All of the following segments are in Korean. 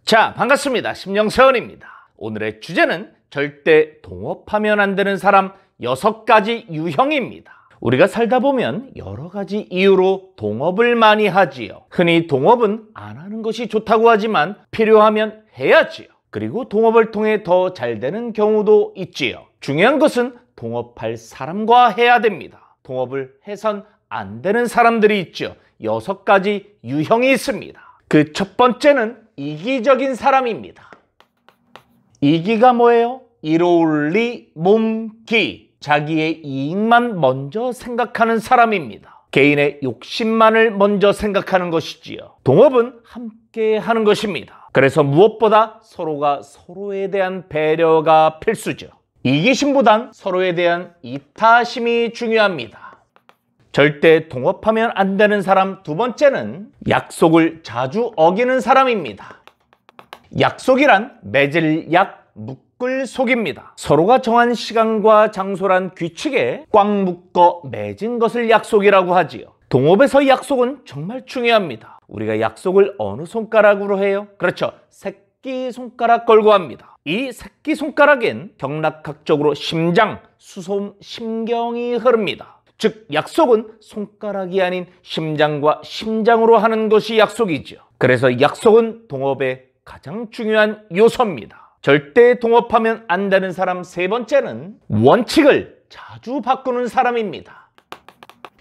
자, 반갑습니다. 심령세원입니다. 오늘의 주제는 절대 동업하면 안 되는 사람 6가지 유형입니다. 우리가 살다 보면 여러 가지 이유로 동업을 많이 하지요. 흔히 동업은 안 하는 것이 좋다고 하지만 필요하면 해야지요. 그리고 동업을 통해 더 잘 되는 경우도 있지요. 중요한 것은 동업할 사람과 해야 됩니다. 동업을 해선 안 되는 사람들이 있죠. 6가지 유형이 있습니다. 그 첫 번째는 이기적인 사람입니다. 이기가 뭐예요? 이로울리 몸기. 자기의 이익만 먼저 생각하는 사람입니다. 개인의 욕심만을 먼저 생각하는 것이지요. 동업은 함께 하는 것입니다. 그래서 무엇보다 서로가 서로에 대한 배려가 필수죠. 이기심보단 서로에 대한 이타심이 중요합니다. 절대 동업하면 안 되는 사람 두 번째는 약속을 자주 어기는 사람입니다. 약속이란 맺을 약, 묶을 속입니다. 서로가 정한 시간과 장소란 규칙에 꽉 묶어 맺은 것을 약속이라고 하지요. 동업에서 약속은 정말 중요합니다. 우리가 약속을 어느 손가락으로 해요? 그렇죠. 새끼손가락 걸고 합니다. 이 새끼손가락엔 경락학적으로 심장, 수소음, 심경이 흐릅니다. 즉 약속은 손가락이 아닌 심장과 심장으로 하는 것이 약속이죠. 그래서 약속은 동업의 가장 중요한 요소입니다. 절대 동업하면 안 되는 사람 세 번째는 원칙을 자주 바꾸는 사람입니다.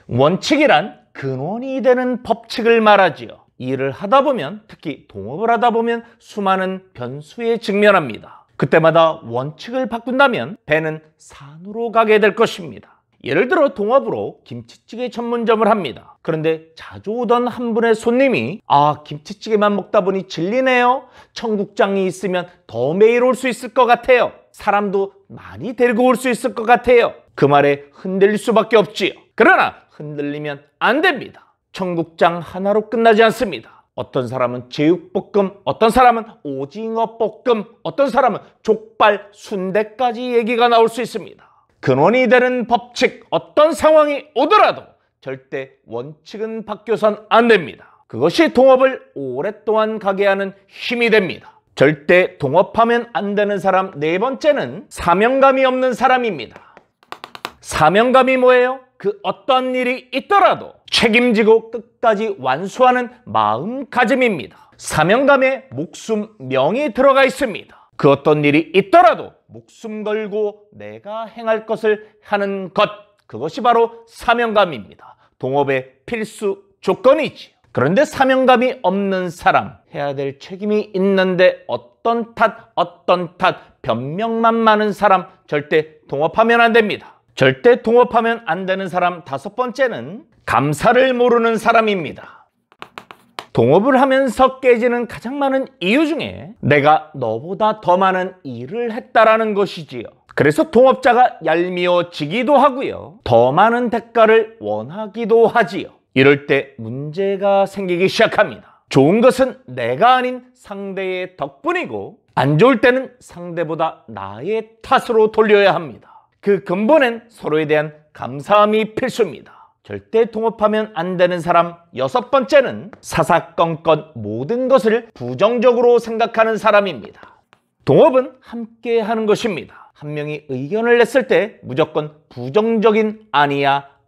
원칙이란 근원이 되는 법칙을 말하지요. 일을 하다 보면, 특히 동업을 하다 보면 수많은 변수에 직면합니다. 그때마다 원칙을 바꾼다면 배는 산으로 가게 될 것입니다. 예를 들어 동업으로 김치찌개 전문점을 합니다. 그런데 자주 오던 한 분의 손님이 김치찌개만 먹다 보니 질리네요. 청국장이 있으면 더 매일 올 수 있을 것 같아요. 사람도 많이 데리고 올 수 있을 것 같아요. 그 말에 흔들릴 수밖에 없지요. 그러나 흔들리면 안 됩니다. 청국장 하나로 끝나지 않습니다. 어떤 사람은 제육볶음, 어떤 사람은 오징어 볶음, 어떤 사람은 족발, 순대까지 얘기가 나올 수 있습니다. 근원이 되는 법칙, 어떤 상황이 오더라도 절대 원칙은 바뀌어선 안 됩니다. 그것이 동업을 오랫동안 가게 하는 힘이 됩니다. 절대 동업하면 안 되는 사람 네 번째는 사명감이 없는 사람입니다. 사명감이 뭐예요? 그 어떤 일이 있더라도 책임지고 끝까지 완수하는 마음가짐입니다. 사명감에 목숨, 명이 들어가 있습니다. 그 어떤 일이 있더라도 목숨 걸고 내가 행할 것을 하는 것, 그것이 바로 사명감입니다. 동업의 필수 조건이지. 그런데 사명감이 없는 사람, 해야 될 책임이 있는데 어떤 탓, 변명만 많은 사람 절대 동업하면 안 됩니다. 절대 동업하면 안 되는 사람 다섯 번째는 감사를 모르는 사람입니다. 동업을 하면서 깨지는 가장 많은 이유 중에 내가 너보다 더 많은 일을 했다라는 것이지요. 그래서 동업자가 얄미워지기도 하고요. 더 많은 대가를 원하기도 하지요. 이럴 때 문제가 생기기 시작합니다. 좋은 것은 내가 아닌 상대의 덕분이고 안 좋을 때는 상대보다 나의 탓으로 돌려야 합니다. 그 근본엔 서로에 대한 감사함이 필수입니다. 절대 동업하면 안 되는 사람 여섯 번째는 사사건건 모든 것을 부정적으로 생각하는 사람입니다. 동업은 함께 하는 것입니다. 한 명이 의견을 냈을 때 무조건 부정적인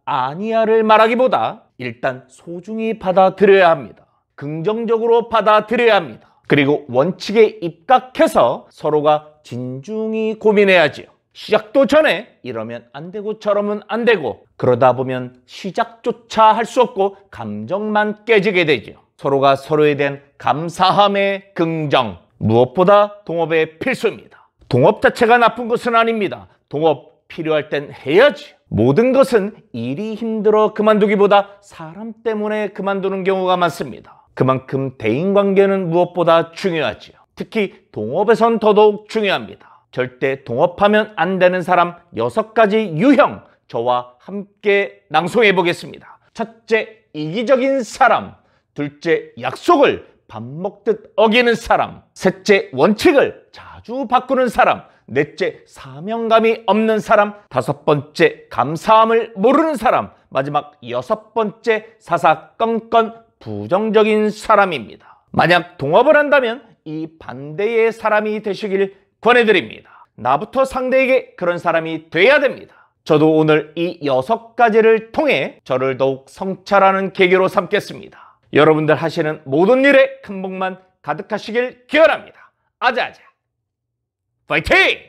아니야를 말하기보다 일단 소중히 받아들여야 합니다. 긍정적으로 받아들여야 합니다. 그리고 원칙에 입각해서 서로가 진중히 고민해야지요. 시작도 전에 이러면 안 되고 저러면 안 되고 그러다 보면 시작조차 할 수 없고 감정만 깨지게 되죠. 서로가 서로에 대한 감사함의 긍정, 무엇보다 동업의 필수입니다. 동업 자체가 나쁜 것은 아닙니다. 동업 필요할 땐 해야지. 모든 것은 일이 힘들어 그만두기보다 사람 때문에 그만두는 경우가 많습니다. 그만큼 대인관계는 무엇보다 중요하지요. 특히 동업에선 더더욱 중요합니다. 절대 동업하면 안 되는 사람 6가지 유형, 저와 함께 낭송해 보겠습니다. 첫째, 이기적인 사람. 둘째, 약속을 밥 먹듯 어기는 사람. 셋째, 원칙을 자주 바꾸는 사람. 넷째, 사명감이 없는 사람. 다섯 번째, 감사함을 모르는 사람. 마지막 6번째, 사사건건 부정적인 사람입니다. 만약 동업을 한다면 이 반대의 사람이 되시길 권해드립니다. 나부터 상대에게 그런 사람이 돼야 됩니다. 저도 오늘 이 6가지를 통해 저를 더욱 성찰하는 계기로 삼겠습니다. 여러분들 하시는 모든 일에 큰 복만 가득하시길 기원합니다. 아자아자 파이팅!